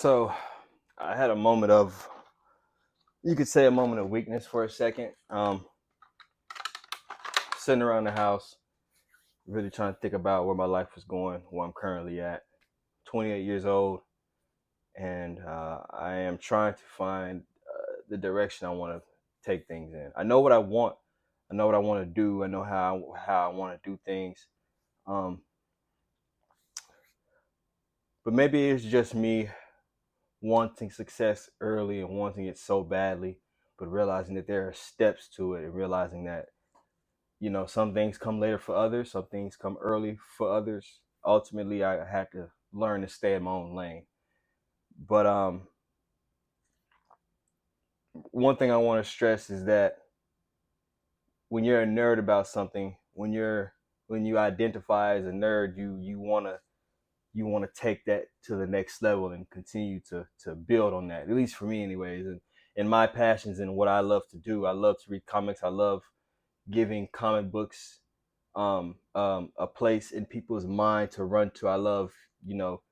So I had a moment of, you could say, a moment of weakness for a second. Sitting around the house, really trying to think about where my life was going, where I'm currently at. 28 years old, and I am trying to find the direction I want to take things in. I know what I want. I know what I want to do. I know how I want to do things. Um, but maybe it's just me wanting success early and wanting it so badly, but realizing that there are steps to it and realizing that some things come later for others, some things come early for others. Ultimately, I had to learn to stay in my own lane. But one thing I want to stress is that when you're a nerd about something, when you identify as a nerd, you want to take that to the next level and continue to build on that. At least for me, anyways. And my passions and what I love to do, I love to read comics. I love giving comic books a place in people's mind to run to. I love, you know,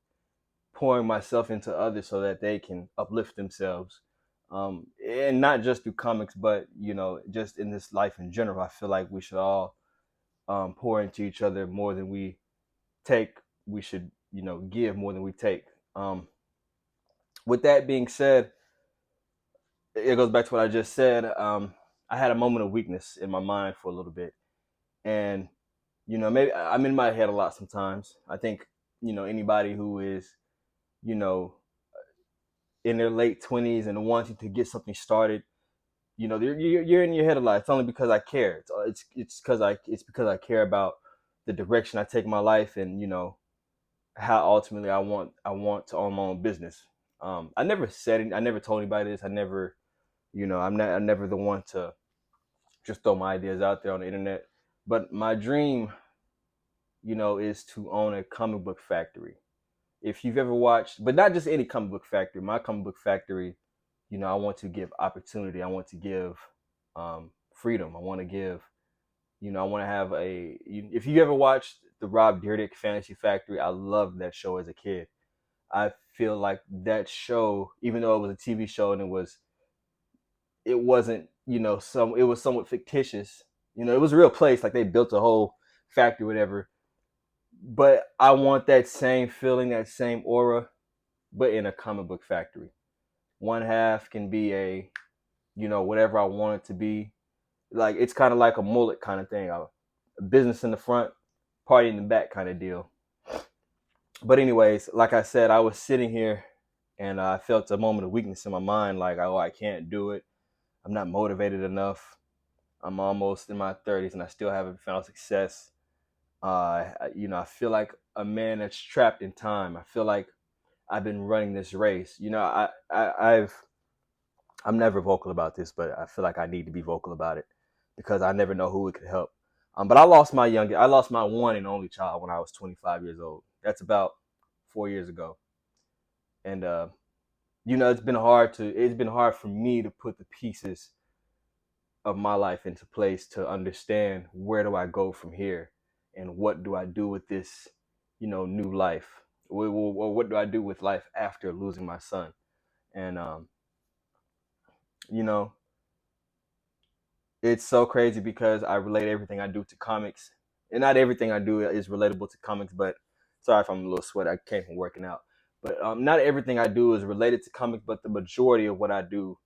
pouring myself into others so that they can uplift themselves. And not just through comics, but, just in this life in general. I feel like we should all pour into each other more than we take. We should, give more than we take. Um, with that being said, it goes back to what I just said. I had a moment of weakness in my mind for a little bit. And maybe I'm in my head a lot sometimes. I think anybody who is you know in their late 20s and wanting to get something started, you're in your head a lot. It's only because I care. It's because I care about the direction I take my life, and how ultimately I want to own my own business. I never said it. I never told anybody this. I never, I'm never the one to just throw my ideas out there on the internet. But my dream, is to own a comic book factory. If you've ever watched, but not just any comic book factory, my comic book factory, I want to give opportunity. I want to give freedom. I want to give, I want to have if you ever watched the Rob Dyrdek Fantasy Factory, I loved that show as a kid. I feel like that show, even though it was a TV show and it wasn't, it was somewhat fictitious. It was a real place. Like they built a whole factory, whatever. But I want that same feeling, that same aura, but in a comic book factory. One half can be whatever I want it to be. Like it's kind of like a mullet kind of thing. A business in the front, party in the back kind of deal. But anyways, like I said, I was sitting here and I felt a moment of weakness in my mind, like, oh, I can't do it. I'm not motivated enough. I'm almost in my 30s and I still haven't found success. I feel like a man that's trapped in time. I feel like I've been running this race. I'm never vocal about this, but I feel like I need to be vocal about it because I never know who it could help. But I lost my one and only child when I was 25 years old. That's about 4 years ago, and it's been hard for me to put the pieces of my life into place to understand where do I go from here, and what do I do with this, new life. What do I do with life after losing my son? And you know, it's so crazy because I relate everything I do to comics, and not everything I do is relatable to comics. But sorry if I'm a little sweaty. I came from working out, but not everything I do is related to comics. But the majority of what I do,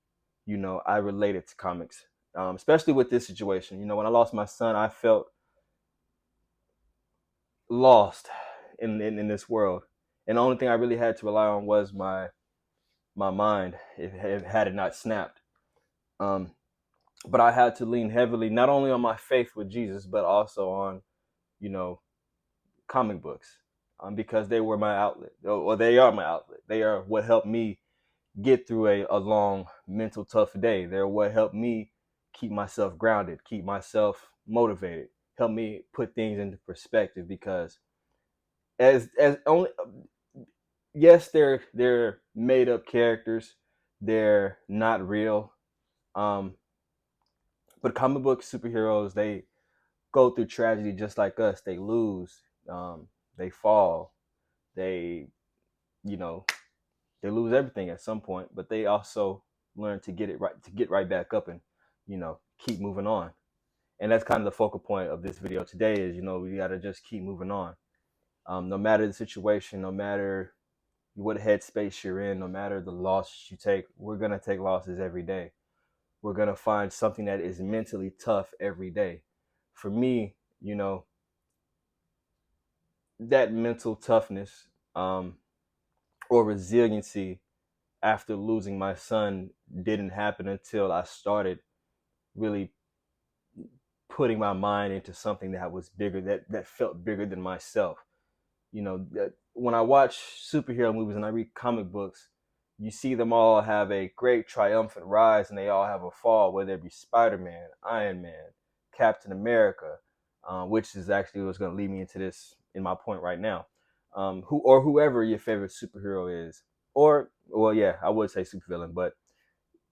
I relate it to comics. Especially with this situation. When I lost my son, I felt lost in this world, and the only thing I really had to rely on was my mind. If had it not snapped. Um, but I had to lean heavily not only on my faith with Jesus, but also on you know comic books, because they were my outlet, or they are my outlet. They are what helped me get through a long mental tough day. They're what helped me keep myself grounded, keep myself motivated, help me put things into perspective. Because as only yes, they're made up characters, they're not real. Um, but comic book superheroes, they go through tragedy just like us. They lose, they fall, they, you know, They lose everything at some point, but they also learn to get right back up and, keep moving on. And that's kind of the focal point of this video today is, we got to just keep moving on. No matter the situation, no matter what headspace you're in, no matter the loss you take, we're going to take losses every day. We're going to find something that is mentally tough every day. For me, that mental toughness, or resiliency after losing my son didn't happen until I started really putting my mind into something that was bigger, that felt bigger than myself. That when I watch superhero movies and I read comic books, you see them all have a great triumphant rise and they all have a fall, whether it be Spider-Man, Iron Man, Captain America, which is actually what's going to lead me into this in my point right now. Whoever your favorite superhero is, or well, yeah, I would say supervillain, but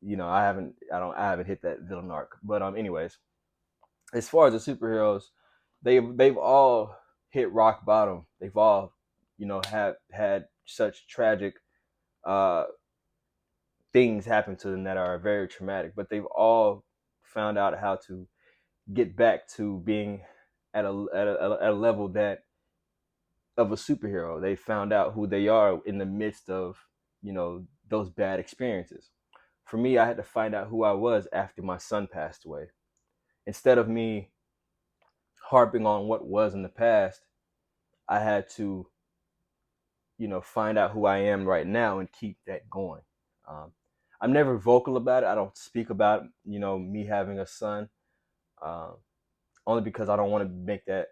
I haven't hit that villain arc. But anyways, as far as the superheroes, they've all hit rock bottom. They've all, have had such tragic uh, things happen to them that are very traumatic. But they've all found out how to get back to being at a level that of a superhero. They found out who they are in the midst of those bad experiences. For me, I had to find out who I was after my son passed away. Instead of me harping on what was in the past, I had to, find out who I am right now and keep that going. Um, I'm never vocal about it. I don't speak about, me having a son, um, only because I don't want to make that,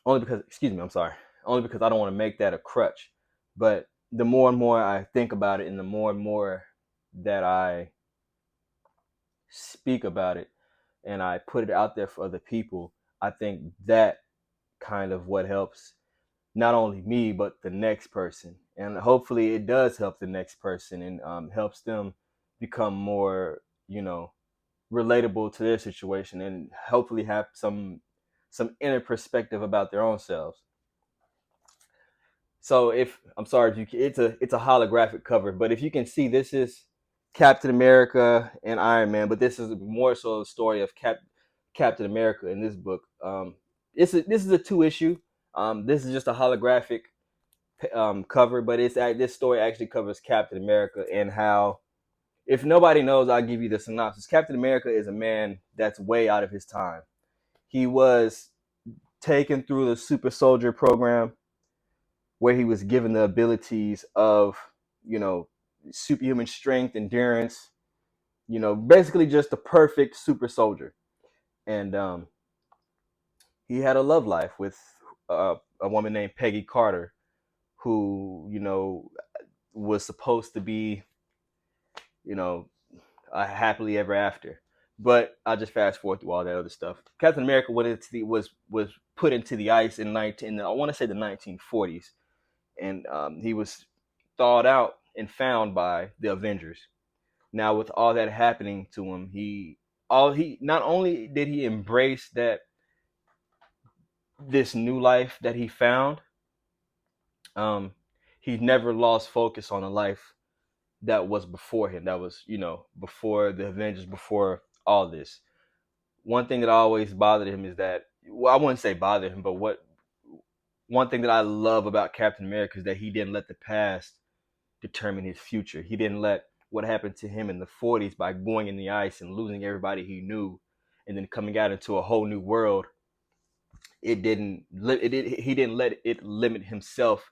only because, excuse me, I'm sorry, only because I don't want to make that a crutch. But the more and more I think about it and the more and more that I speak about it and I put it out there for other people, I think that kind of what helps not only me but the next person, and hopefully it does help the next person and helps them become more relatable to their situation and hopefully have some inner perspective about their own selves. So if I'm sorry if you it's a holographic cover, but if you can see, this is Captain America and Iron Man, but this is more so a story of Captain America in this book. This is a 2 issue. This is just a holographic cover, but this story actually covers Captain America and how, if nobody knows, I'll give you the synopsis. Captain America is a man that's way out of his time. He was taken through the super soldier program where he was given the abilities of, you know, superhuman strength, endurance, basically just the perfect super soldier. And he had a love life with a woman named Peggy Carter, who, was supposed to be, you know, happily ever after. But I'll just fast forward through all that other stuff. Captain America was put into the ice I want to say the 1940s, and he was thawed out and found by the Avengers. Now, with all that happening to him, he not only did he embrace that this new life that he found, um, he never lost focus on the life that was before him. That was, before the Avengers, before all this. One thing that always bothered him is that, well, I wouldn't say bothered him, but one thing that I love about Captain America is that he didn't let the past determine his future. He didn't let what happened to him in the 40s by going in the ice and losing everybody he knew and then coming out into a whole new world. He didn't let it limit himself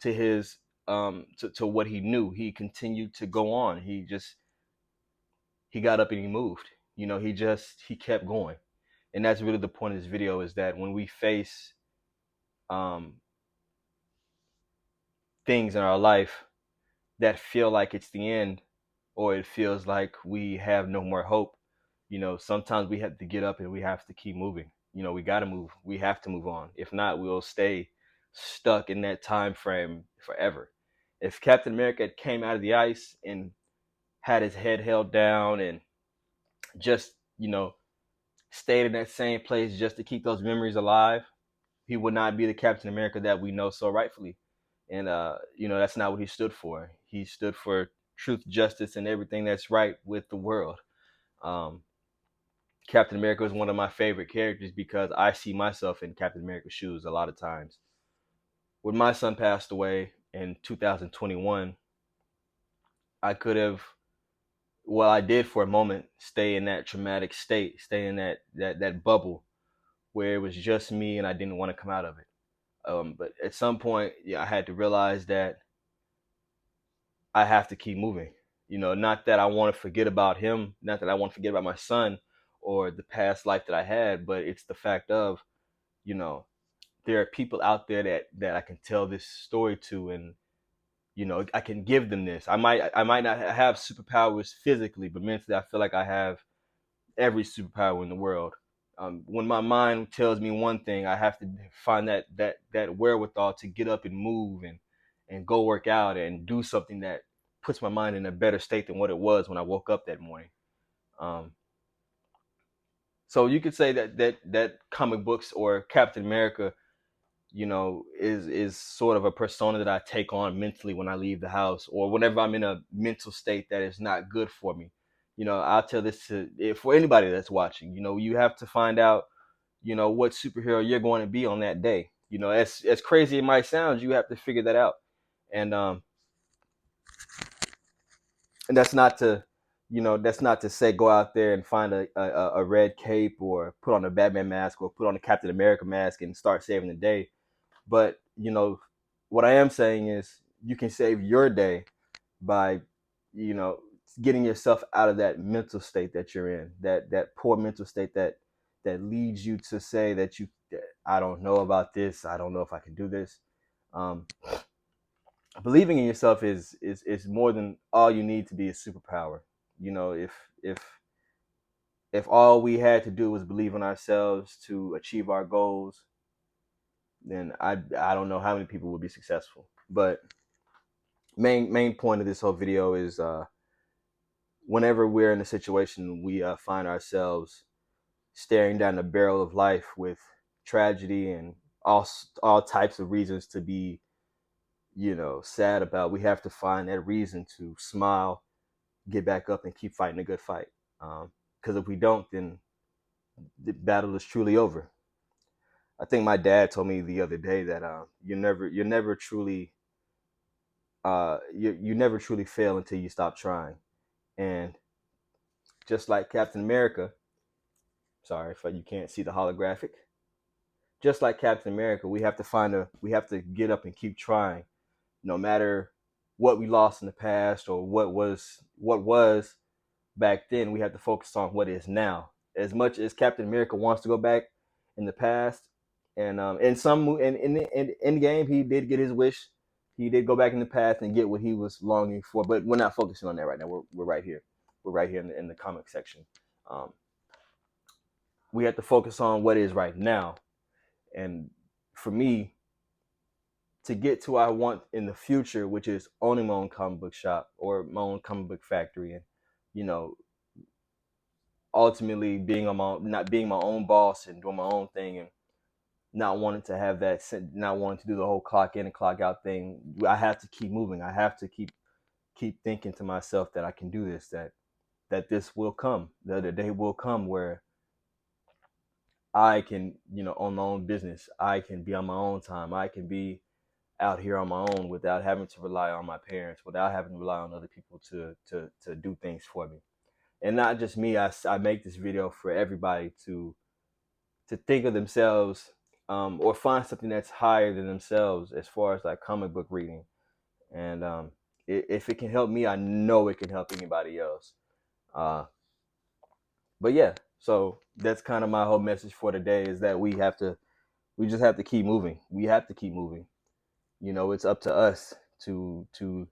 to his to what he knew. He continued to go on. He got up and he moved. He kept going. And that's really the point of this video, is that when we face um things in our life that feel like it's the end, or it feels like we have no more hope, sometimes we have to get up and we have to keep moving. We got to move. We have to move on. If not, we'll stay stuck in that time frame forever. If Captain America came out of the ice and had his head held down and just, stayed in that same place just to keep those memories alive, he would not be the Captain America that we know so rightfully. And that's not what he stood for. He stood for truth, justice, and everything that's right with the world. um, Captain America is one of my favorite characters because I see myself in Captain America's shoes a lot of times. When my son passed away in 2021, I could have, well, I did for a moment stay in that traumatic state, stay in that bubble where it was just me and I didn't want to come out of it. But at some point, yeah, I had to realize that I have to keep moving. Not that I want to forget about him, not that I want to forget about my son or the past life that I had, but it's the fact of, you know, there are people out there that I can tell this story to, and I can give them this. I might not have superpowers physically, but mentally I feel like I have every superpower in the world. When my mind tells me one thing, I have to find that wherewithal to get up and move and go work out and do something that puts my mind in a better state than what it was when I woke up that morning. Um, so you could say that comic books or Captain America, is sort of a persona that I take on mentally when I leave the house or whenever I'm in a mental state that is not good for me. I'll tell this to for anybody that's watching. You have to find out, what superhero you're going to be on that day. As crazy it might sound, you have to figure that out. And that's not to say go out there and find a red cape or put on a Batman mask or put on a Captain America mask and start saving the day. But what I am saying is you can save your day by you know getting yourself out of that mental state that you're in, that poor mental state that leads you to say that I don't know about this, I don't know if I can do this. um, Believing in yourself is more than all you need to be a superpower. If if all we had to do was believe in ourselves to achieve our goals, then I don't know how many people would be successful. But main point of this whole video is whenever we're in a situation we find ourselves staring down the barrel of life with tragedy and all types of reasons to be sad about, we have to find that reason to smile, get back up, and keep fighting a good fight. Because if we don't, then the battle is truly over. I think my dad told me the other day that you're never truly you never truly fail until you stop trying. And just like Captain America, sorry if you can't see the holographic. Just like Captain America, we have to get up and keep trying, no matter what we lost in the past or what was back then. We have to focus on what is now. As much as Captain America wants to go back in the past, and in the game he did get his wish. He did go back in the past and get what he was longing for. But we're not focusing on that right now. We're right here. We're right here in the comic section. Um, we have to focus on what is right now. And for me, to get to what I want in the future, which is owning my own comic book shop or my own comic book factory, and you know, ultimately being on my not being my own boss and doing my own thing, and not wanting to have that, not wanting to do the whole clock in and clock out thing. I have to keep moving. I have to keep thinking to myself that I can do this. That this will come. That the day will come where I can, own my own business. I can be on my own time. I can be out here on my own without having to rely on my parents, without having to rely on other people to do things for me. And not just me. I make this video for everybody to think of themselves, or find something that's higher than themselves as far as like comic book reading. And if it can help me, I know it can help anybody else. Uh, but yeah, so that's kind of my whole message for today, is that we just have to keep moving. We have to keep moving. It's up to us to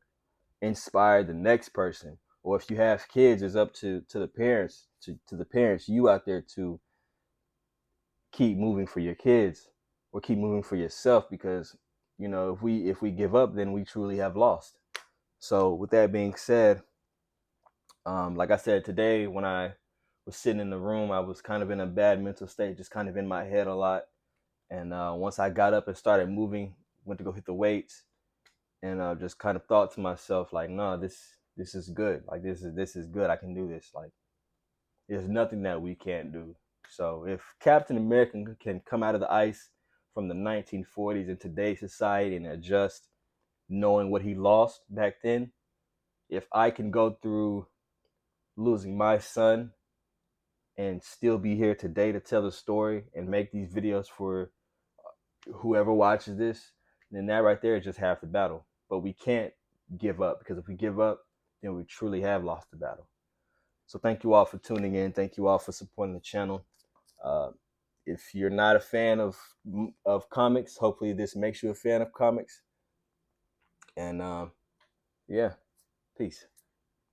inspire the next person. Or if you have kids, it's up to the parents, to the parents, you out there, to keep moving for your kids or keep moving for yourself. Because if we give up, then we truly have lost. So with that being said, like I said, today when I was sitting in the room, I was kind of in a bad mental state, just kind of in my head a lot. And once I got up and started moving, went to go hit the weights, and just kind of thought to myself like, no, this is good. Like this is good. I can do this. Like there's nothing that we can't do. So if Captain America can come out of the ice from the 1940s in today's society and adjust, knowing what he lost back then, if I can go through losing my son and still be here today to tell the story and make these videos for whoever watches this, then that right there is just half the battle. But we can't give up, because if we give up, then we truly have lost the battle. So thank you all for tuning in. Thank you all for supporting the channel. Uh, if you're not a fan of comics, hopefully this makes you a fan of comics. And yeah, peace.